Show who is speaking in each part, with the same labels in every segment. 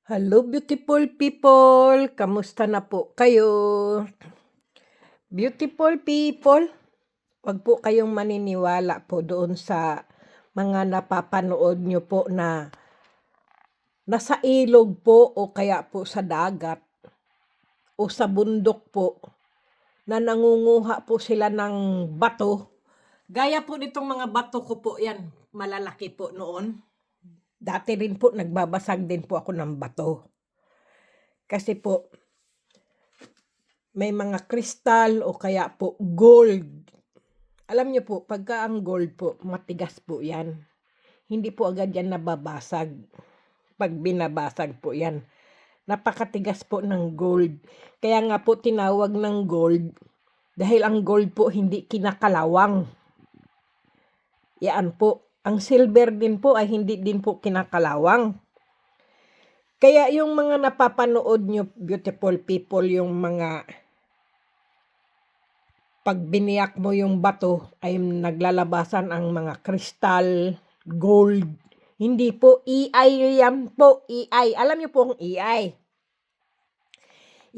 Speaker 1: Hello beautiful people, kamusta na po kayo? Beautiful people, wag po kayong maniniwala po doon sa mga napapanood nyo po na nasa ilog po o kaya po sa dagat o sa bundok po na nangunguha po sila ng bato. Gaya po nitong mga bato ko po yan, malalaki po noon. Dati rin po nagbabasag din po ako ng bato. Kasi po may mga kristal o kaya po gold. Alam niyo po, pagka ang gold po, matigas po yan. Hindi po agad yan nababasag. Pag binabasag po yan, napakatigas po ng gold. Kaya nga po tinawag ng gold dahil ang gold po hindi kinakalawang. Yan po. Ang silver din po ay hindi din po kinakalawang. Kaya yung mga napapanood nyo, beautiful people, yung mga pag biniyak mo yung bato ay naglalabasan ang mga kristal, gold. Hindi po AI yan po, AI. Alam niyo po ang AI.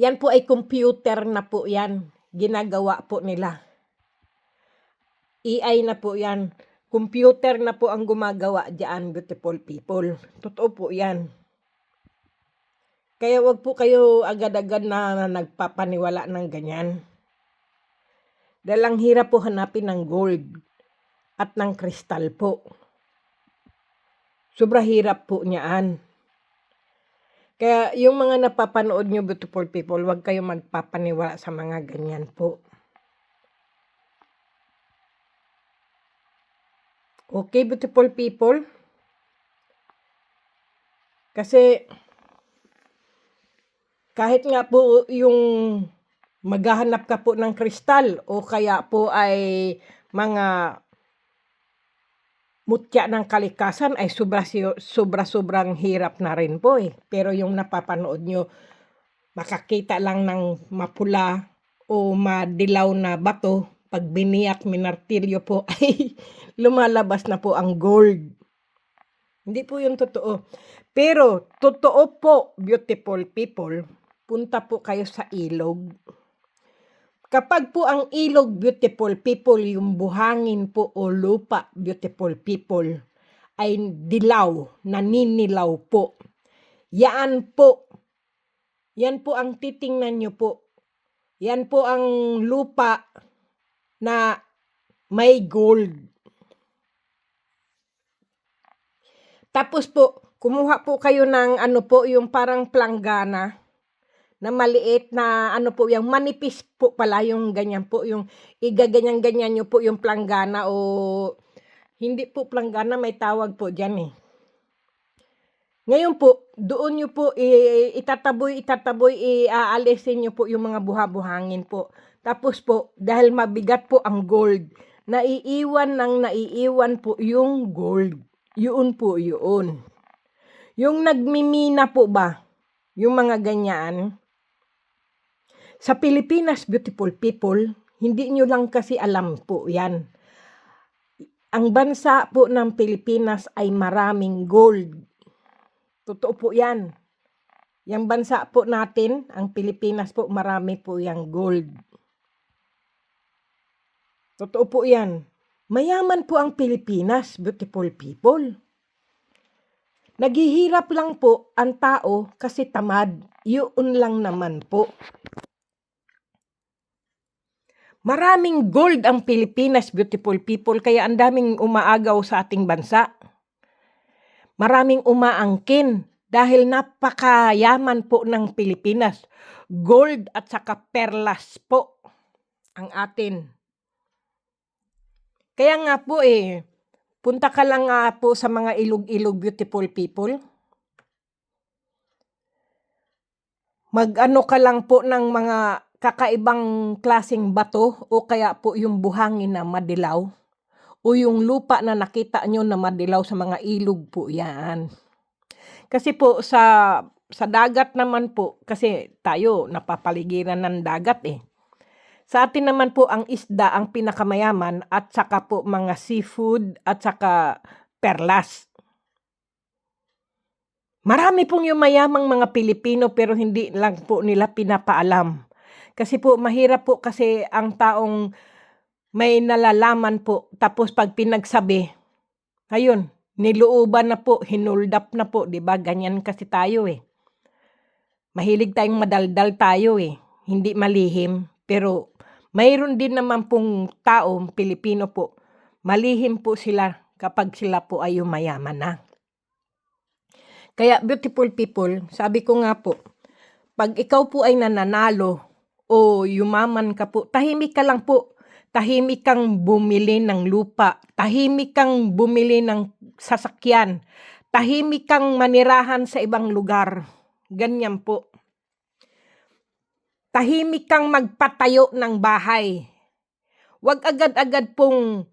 Speaker 1: Yan po ay computer na po yan. Ginagawa po nila. AI na po yan. Computer na po ang gumagawa diyan, beautiful people. Totoo po yan. Kaya wag po kayo agad-agad na nagpapaniwala ng ganyan. Dahil ang hirap po hanapin ng gold at ng kristal po. Sobra hirap po niyaan. Kaya yung mga napapanood nyo, beautiful people, wag kayo magpapaniwala sa mga ganyan po. Okay, beautiful people? Kasi kahit nga po yung maghahanap ka po ng kristal o kaya po ay mga mutya ng kalikasan ay sobrang hirap na rin po eh. Pero yung napapanood nyo, makakita lang ng mapula o madilaw na bato, pag biniyak minartilyo po ay lumalabas na po ang gold. Hindi po yun totoo. Pero totoo po, beautiful people, punta po kayo sa ilog. Kapag po ang ilog, beautiful people, yung buhangin po o lupa, beautiful people, ay dilaw, naninilaw po. Yan po ang titingnan nyo po. Yan po ang lupa na may gold. Tapos po, kumuha po kayo ng yung parang planggana na maliit na yung manipis po pala yung ganyan po, yung igaganyan-ganyan nyo po yung planggana o hindi po planggana, may tawag po dyan eh. Ngayon po, doon nyo po itataboy, iaalisin nyo po yung mga buha-buhangin po. Tapos po, dahil mabigat po ang gold, naiiwan po yung gold. Yun po yun. Yung nagmimina po ba, yung mga ganyan, sa Pilipinas, beautiful people, hindi nyo lang kasi alam po yan. Ang bansa po ng Pilipinas ay maraming gold. Totoo po yan. Yang bansa po natin, ang Pilipinas po, marami po yung gold. Totoo po yan. Mayaman po ang Pilipinas, beautiful people. Naghihirap lang po ang tao kasi tamad. Yun lang naman po. Maraming gold ang Pilipinas, beautiful people, kaya ang daming umaagaw sa ating bansa. Maraming umaangkin dahil napakayaman po ng Pilipinas. Gold at saka perlas po ang atin. Kaya nga po punta ka lang nga po sa mga ilog-ilog, beautiful people. Mag-ano ka lang po ng mga kakaibang klaseng bato o kaya po yung buhangin na madilaw o yung lupa na nakita nyo na madilaw sa mga ilog po yan. Kasi po sa dagat naman po, kasi tayo napapaligiran ng dagat eh. Sa atin naman po ang isda ang pinakamayaman at saka po mga seafood at saka perlas. Marami pong yumayamang mga Pilipino pero hindi lang po nila pinapaalam. Kasi po mahirap po kasi ang taong may nalalaman po tapos 'pag pinagsabi, ayun, nilooban na po, hinold up na po, 'di ba? Ganyan kasi tayo, eh. Mahilig tayong madaldal tayo, eh, hindi malihim. Pero mayroon din naman pong taong Pilipino po, malihim po sila kapag sila po ay yumayaman na. Kaya beautiful people, sabi ko nga po, 'pag ikaw po ay nananalo o yumaman ka po, tahimik ka lang po. Tahimik kang bumili ng lupa, tahimik kang bumili ng sasakyan, tahimik kang manirahan sa ibang lugar, ganyan po. Tahimik kang magpatayo ng bahay. Huwag agad-agad pong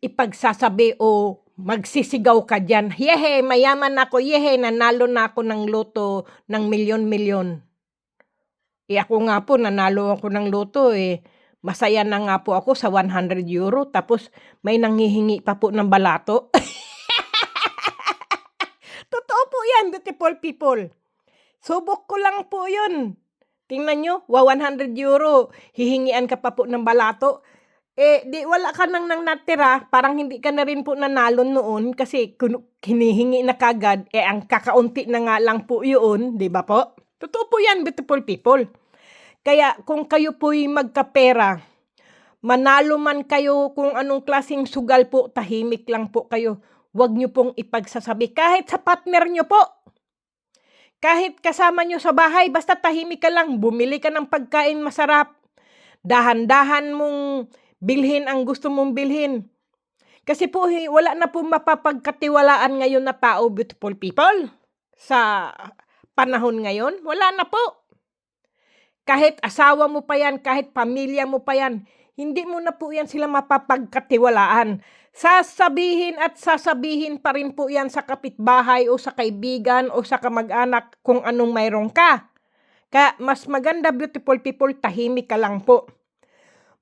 Speaker 1: ipagsasabi o magsisigaw ka diyan, "Yehe, mayaman ako, yehe, nanalo na ako ng loto ng milyon-milyon." Ako nga po nanalo ako ng loto, masaya na nga po ako sa €100 tapos may nanghihingi pa po ng balato. Totoo po 'yan, beautiful people. Subok ko lang po 'yun. Tingnan niyo, €100, hihingian ka pa po ng balato. Di wala ka nang natira, parang hindi ka na rin po nanalo noon kasi hinihingi na kaagad, ang kakaunti na nga lang po 'yun, 'di ba po? Totoo po 'yan, beautiful people. Kaya kung kayo po'y magkapera, manalo man kayo kung anong klaseng sugal po, tahimik lang po kayo. Huwag niyo pong ipagsasabi kahit sa partner niyo po. Kahit kasama niyo sa bahay, basta tahimik ka lang, bumili ka ng pagkain masarap. Dahan-dahan mong bilhin ang gusto mong bilhin. Kasi po wala na po mapapagkatiwalaan ngayon na tao, beautiful people. Sa panahon ngayon, wala na po. Kahit asawa mo pa yan, kahit pamilya mo pa yan, hindi mo na po yan sila mapapagkatiwalaan. Sasabihin at sasabihin pa rin po yan sa kapitbahay o sa kaibigan o sa kamag-anak kung anong mayroon ka. Kaya mas maganda, beautiful people, tahimik ka lang po.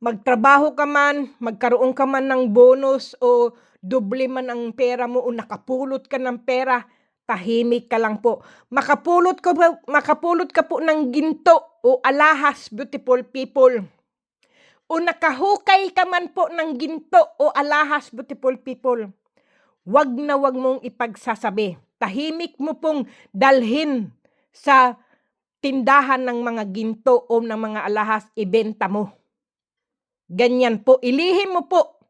Speaker 1: Magtrabaho ka man, magkaroon ka man ng bonus o doble man ang pera mo o nakapulot ka ng pera, tahimik ka lang po. Makapulot ka po ng ginto o alahas, beautiful people. O nakahukay ka man po ng ginto o alahas, beautiful people. Wag na wag mong ipagsasabi. Tahimik mo pong dalhin sa tindahan ng mga ginto o ng mga alahas, ibenta mo. Ganyan po, ilihim mo po.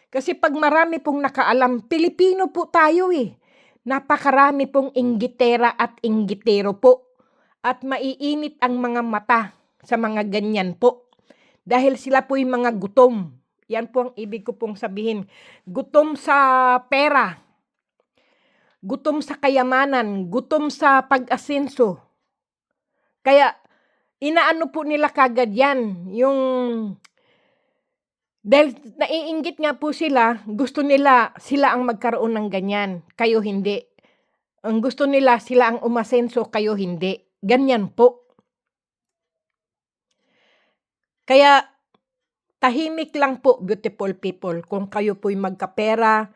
Speaker 1: Kasi pag marami pong nakaalam, Pilipino po tayo Napakarami pong inggitera at inggitero po. At maiinit ang mga mata sa mga ganyan po. Dahil sila po'y mga gutom. Yan po ang ibig ko pong sabihin. Gutom sa pera. Gutom sa kayamanan. Gutom sa pag-asenso. Kaya, inaano po nila kagad yan. Dahil naiinggit nga po sila, gusto nila sila ang magkaroon ng ganyan. Kayo hindi. Ang gusto nila sila ang umasenso, kayo hindi. Ganyan po. Kaya, tahimik lang po, beautiful people. Kung kayo po'y magkapera,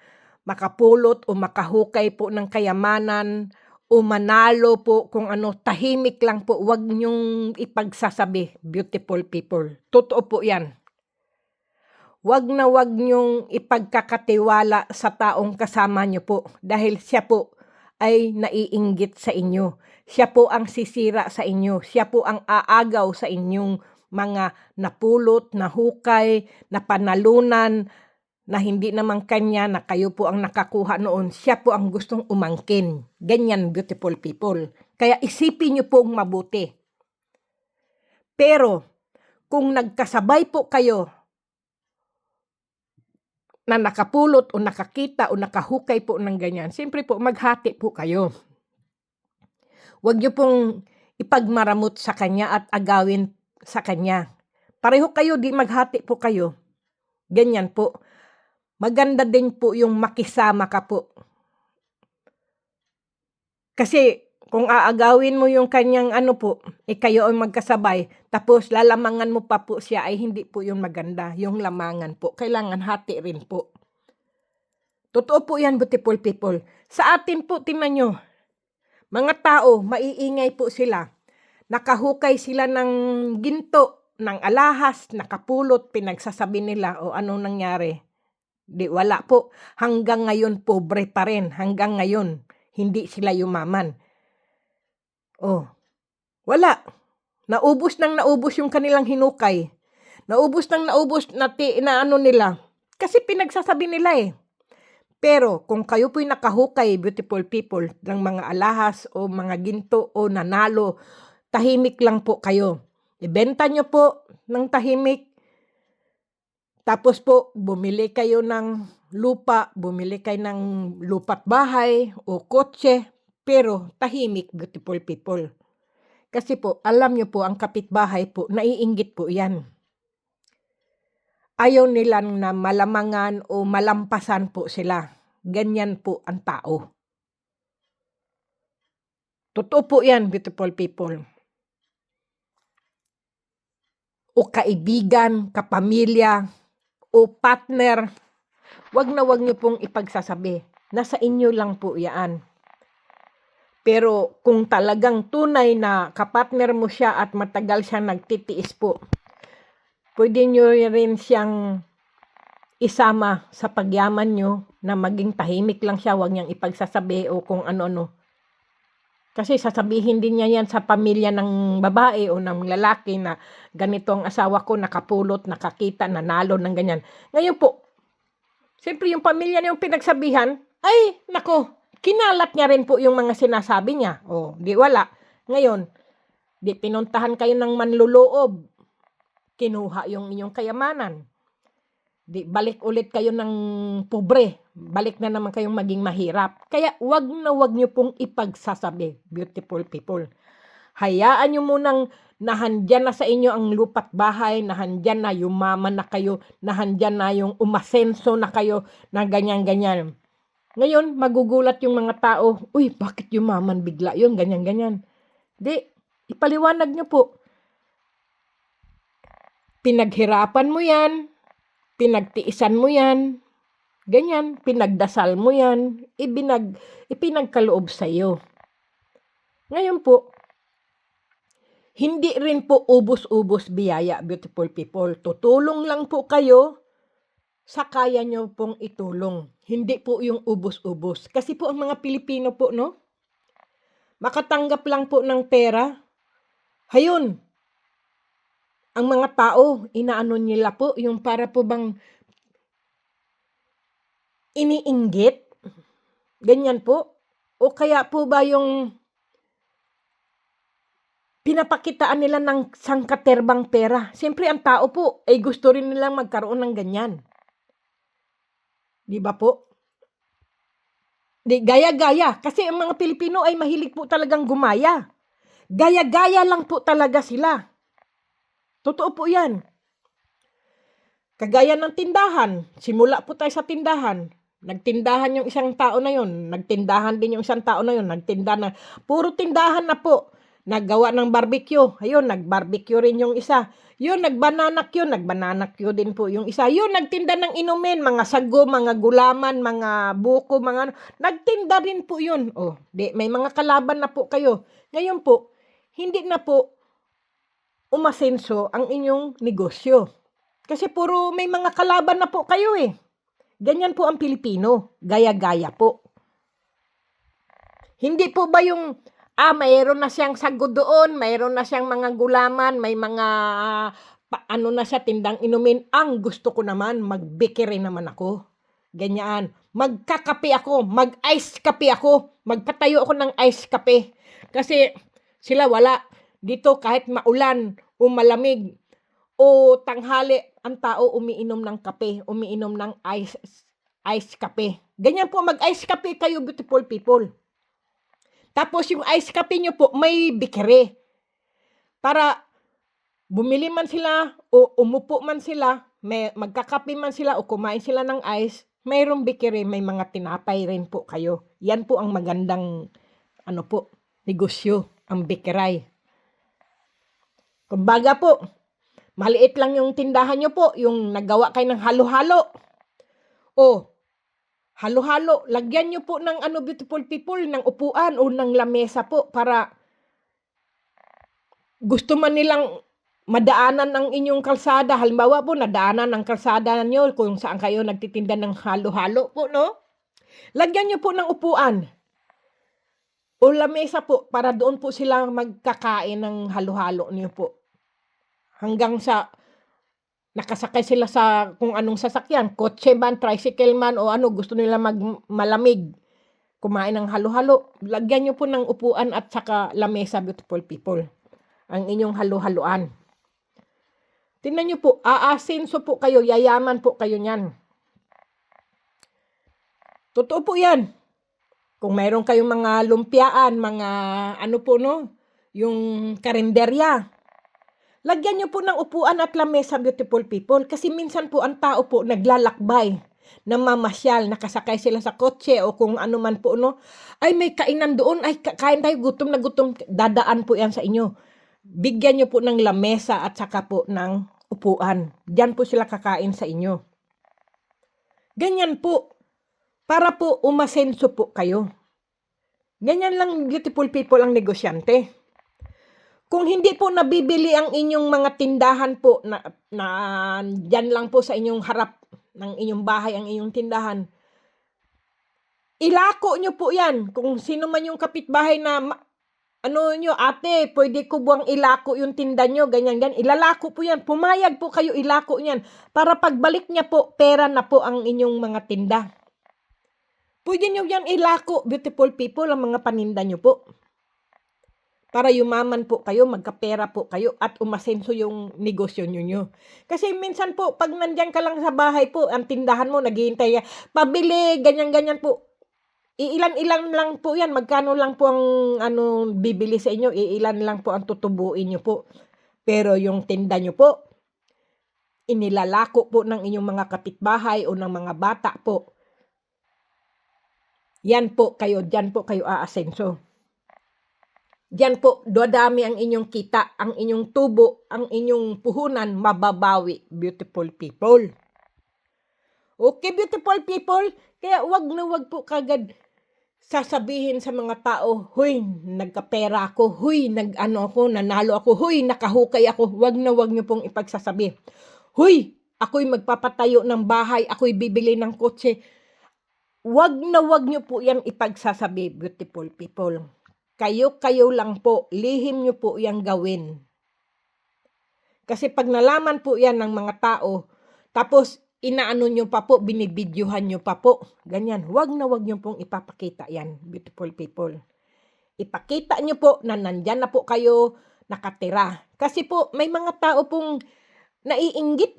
Speaker 1: makapulot o makahukay po ng kayamanan, o manalo po kung ano, tahimik lang po. Huwag niyong ipagsasabi, beautiful people. Totoo po yan. Huwag na huwag niyong ipagkakatiwala sa taong kasama niyo po. Dahil siya po ay naiinggit sa inyo. Siya po ang sisira sa inyo. Siya po ang aagaw sa inyong mga napulot, nahukay, napanalunan, na hindi naman kanya na kayo po ang nakakuha noon. Siya po ang gustong umangkin. Ganyan, beautiful people. Kaya isipin niyo pong mabuti. Pero, kung nagkasabay po kayo na nakapulot o nakakita o nakahukay po ng ganyan, siyempre po maghati po kayo. Huwag niyo pong ipagmaramot sa kanya at agawin sa kanya. Pareho kayo, di maghati po kayo. Ganyan po. Maganda din po yung makisama ka po. Kasi kung aagawin mo yung kanyang kayo ay magkasabay, tapos lalamangan mo pa po siya, ay hindi po yung maganda. Yung lamangan po. Kailangan hati rin po. Totoo po yan, beautiful people. Sa atin po, tingnan nyo, Mga tao, maiingay po sila. Nakahukay sila ng ginto, ng alahas, nakapulot, pinagsasabi nila, o anong nangyari? Di wala po. Hanggang ngayon, pobre pa rin. Hanggang ngayon, hindi sila yumaman. Oh, wala. Naubos yung kanilang hinukay. Naubos na ano nila. Kasi pinagsasabi nila eh. Pero kung kayo po'y nakahukay, beautiful people, ng mga alahas o mga ginto o nanalo, tahimik lang po kayo. Ibenta nyo po ng tahimik. Tapos po, bumili kayo ng lupa, bumili kayo ng lupa't bahay o kotse. Pero tahimik, beautiful people. Kasi po, alam nyo po, ang kapitbahay po, naiinggit po yan. Ayaw nilang na malamangan o malampasan po sila. Ganyan po ang tao. Totoo po yan, beautiful people. O kaibigan, kapamilya, o partner, wag nyo pong ipagsasabi. Nasa inyo lang po yan. Pero kung talagang tunay na kapartner mo siya at matagal siya nagtitiis po, pwede nyo rin siyang isama sa pagyaman nyo na maging tahimik lang siya, wag niyang ipagsasabi o kung ano-ano. Kasi sasabihin din niya yan sa pamilya ng babae o ng lalaki na ganito ang asawa ko, nakapulot, nakakita, nanalo ng ganyan. Ngayon po, siyempre yung pamilya niya yung pinagsabihan, ay, nako, kinalat niya rin po yung mga sinasabi niya. O, di wala. Ngayon, di pinuntahan kayo ng manluloob, kinuha yung inyong kayamanan. Di balik ulit kayo ng pobre, balik na naman kayong maging mahirap. Kaya wag nyo pong ipagsasabi, beautiful people. Hayaan nyo munang nahandyan na sa inyo ang lupa't bahay, nahandyan na yumaman na kayo, nahandyan na yung umasenso na kayo, na ganyan-ganyan. Ngayon, magugulat yung mga tao, uy, bakit yumaman bigla yun, ganyan-ganyan. Di, ipaliwanag nyo po. Pinaghirapan mo yan, pinagtiisan mo yan, ganyan, pinagdasal mo yan, ipinagkaloob sa iyo. Ngayon po, hindi rin po ubos-ubos biyaya, beautiful people. Tutulong lang po kayo sa kaya nyo pong itulong. Hindi po yung ubos-ubos. Kasi po ang mga Pilipino po, no? Makatanggap lang po ng pera. Hayun, ang mga tao, inaano nila po, yung para po bang iniinggit? Ganyan po? O kaya po ba yung pinapakitaan nila ng sangkaterbang pera? Siyempre, ang tao po, ay gusto rin nilang magkaroon ng ganyan. Di ba po? Di, gaya-gaya. Kasi ang mga Pilipino ay mahilig po talagang gumaya. Gaya-gaya lang po talaga sila. Totoo po yan. Kagaya ng tindahan. Simula po tayo sa tindahan. Nagtindahan yung isang tao na yun. Nagtindahan din yung isang tao na yun. Nagtinda na. Puro tindahan na po. Naggawa ng barbecue. Ayun, nag-barbecue rin yung isa. Yun, nagbananak din po yung isa. Yun, nagtinda ng inumin. Mga sago, mga gulaman, mga buko, mga... Nagtinda rin po yun. Oh, di, may mga kalaban na po kayo. Ngayon po, hindi na po umasenso ang inyong negosyo. Kasi puro may mga kalaban na po kayo eh. Ganyan po ang Pilipino. Gaya-gaya po. Hindi po ba yung, mayroon na siyang sago doon, mayroon na siyang mga gulaman, may mga, ano na siya, tindang inumin. Ang gusto ko naman, magbikiri naman ako. Ganyan. Magkakape ako, mag-ice kape ako, magpatayo ako ng ice kape. Kasi sila wala. Dito kahit maulan o malamig o tanghali, ang tao umiinom ng kape, umiinom ng ice kape. Ganyan po, mag-ice kape kayo, beautiful people. Tapos yung ice kape nyo po, may bikere. Para bumili man sila o umupo man sila, may magkakape man sila o kumain sila ng ice, mayroong bikere, may mga tinapay rin po kayo. Yan po ang magandang negosyo, ang bikiray. Kumbaga po, maliit lang yung tindahan nyo po, yung nagawa kayo ng halo-halo. O, halo-halo. Lagyan nyo po ng beautiful people, ng upuan o ng lamesa po para gusto man nilang madaanan ang inyong kalsada. Halimbawa po, nadaanan ang kalsada nyo kung saan kayo nagtitinda ng halo-halo po, no? Lagyan nyo po ng upuan o lamesa po para doon po sila magkakain ng halo-halo niyo po. Hanggang sa nakasakay sila sa kung anong sasakyan, kotse man, tricycle man o gusto nila malamig, kumain ng halo-halo. Lagyan nyo po ng upuan at saka lamesa, beautiful people, ang inyong halo-haloan. Tingnan nyo po, aasenso po kayo, yayaman po kayo niyan. Totoo po yan. Kung mayroon kayong mga lumpiaan, mga yung karinderya, lagyan nyo po ng upuan at lamesa, beautiful people. Kasi minsan po ang tao po naglalakbay, namamasyal, nakasakay sila sa kotse o kung ano man po, ay may kainan doon, ay kain tayo, gutom na gutom, dadaan po yan sa inyo. Bigyan nyo po ng lamesa at saka po ng upuan. Diyan po sila kakain sa inyo. Ganyan po. Para po umasenso po kayo. Ganyan lang, beautiful people, ang negosyante. Kung hindi po nabibili ang inyong mga tindahan po, na dyan lang po sa inyong harap ng inyong bahay ang inyong tindahan, ilako nyo po yan. Kung sino man yung kapitbahay na, ate, pwede ko buwang ilako yung tinda nyo, ganyan, ilalako po yan. Pumayag po kayo, ilako yan. Para pagbalik niya po, pera na po ang inyong mga tinda. Pwede nyo yan ilako, beautiful people, ang mga paninda nyo po. Para yumaman po kayo, magkapera po kayo, at umasenso yung negosyo nyo. Kasi minsan po, pag nandyan ka lang sa bahay po, ang tindahan mo, naghihintay, pabili, ganyan-ganyan po. Iilan-ilan lang po yan, magkano lang po ang bibili sa inyo, iilan lang po ang tutubuin nyo po. Pero yung tinda nyo po, inilalako po ng inyong mga kapitbahay o ng mga bata po. Yan po kayo, dyan po kayo aasenso. Diyan po, dadami ang inyong kita, ang inyong tubo, ang inyong puhunan, mababawi, beautiful people. Okay, beautiful people, kaya wag na wag po kagad sasabihin sa mga tao, huy, nagkapera ako, huy, nanalo ako, huy, nakahukay ako. Wag na wag nyo pong ipagsasabi. Huy, ako'y magpapatayo ng bahay, ako'y bibili ng kotse. Wag na wag nyo po yan ipagsasabi, beautiful people. Kayo lang po, lihim nyo po yang gawin. Kasi pag nalaman po yan ng mga tao, tapos inaano nyo pa po, binibidyohan nyo pa po, ganyan, wag na wag nyo pong ipapakita yan, beautiful people. Ipakita nyo po na nandyan na po kayo nakatira. Kasi po, may mga tao pong naiinggit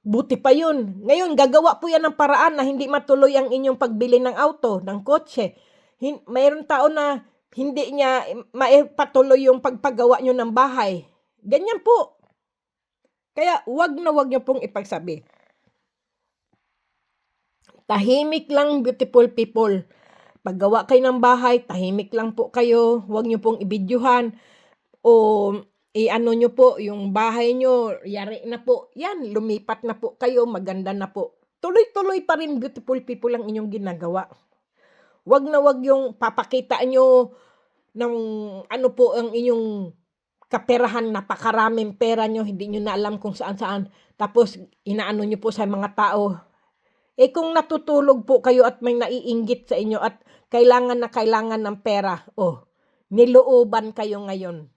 Speaker 1: Buti pa yun. Ngayon, gagawa po yan ng paraan na hindi matuloy ang inyong pagbili ng auto, ng kotse. Mayroon tao na hindi niya maipatuloy yung pagpagawa nyo ng bahay. Ganyan po. Kaya wag na wag nyo pong ipagsabi. Tahimik lang, beautiful people. Paggawa kayo ng bahay, tahimik lang po kayo. Wag nyo pong ibidyuhan. O nyo po yung bahay nyo, yari na po. Yan, lumipat na po kayo, maganda na po. Tuloy-tuloy pa rin, beautiful people, ang inyong ginagawa. Wag na wag yung papakita nyo ng po ang inyong kaperahan, napakaraming pera nyo, hindi nyo na alam kung saan-saan. Tapos, inaano nyo po sa mga tao. Kung natutulog po kayo at may naiinggit sa inyo at kailangan ng pera, nilooban kayo ngayon.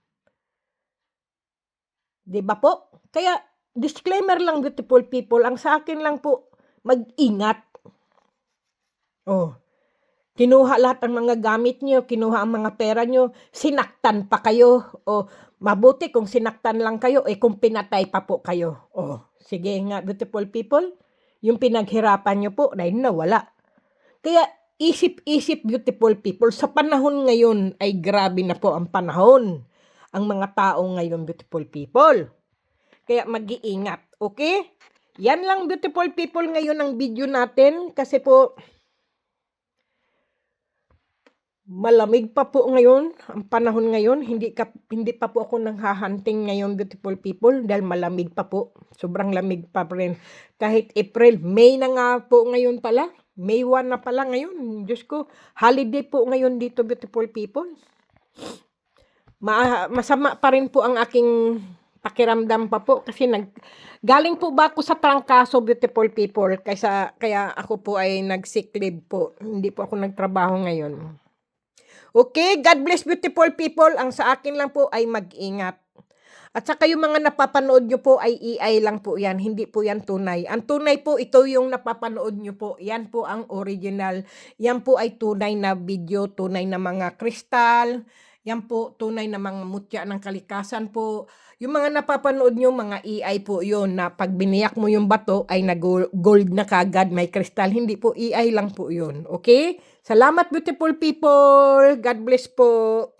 Speaker 1: Diba po? Kaya, disclaimer lang, beautiful people, ang sa akin lang po, mag-ingat. Kinuha lahat ang mga gamit nyo, kinuha ang mga pera nyo, sinaktan pa kayo. Mabuti kung sinaktan lang kayo, kung pinatay pa po kayo. Sige nga, beautiful people, yung pinaghirapan nyo po, nawala. Kaya, isip-isip, beautiful people, sa panahon ngayon ay grabe na po ang panahon. Ang mga tao ngayon, beautiful people. Kaya mag-iingat, okay? Yan lang, beautiful people, ngayon ang video natin. Kasi po, malamig pa po ngayon, ang panahon ngayon. Hindi pa po ako nanghahanting ngayon, beautiful people, dahil malamig pa po. Sobrang lamig pa rin. Kahit April, May na nga po ngayon pala. May 1 na pala ngayon. Diyos ko, holiday po ngayon dito, beautiful people. Masama pa rin po ang aking pakiramdam pa po kasi galing po ba ako sa trangkaso, beautiful people, kaya ako po ay nag-sick leave po. Hindi po ako nagtrabaho ngayon. Okay, God bless, beautiful people. Ang sa akin lang po ay mag-ingat. At saka yung mga napapanood nyo po ay AI lang po yan. Hindi po yan tunay. Ang tunay po, ito yung napapanood nyo po. Yan po ang original. Yan po ay tunay na video, tunay na mga kristal. Yan po, tunay na mga mutya ng kalikasan po. Yung mga napapanood nyo, mga AI po yun, na pag biniyak mo yung bato ay nag-gold na kagad, may kristal. Hindi po, AI lang po yun. Okay? Salamat, beautiful people. God bless po.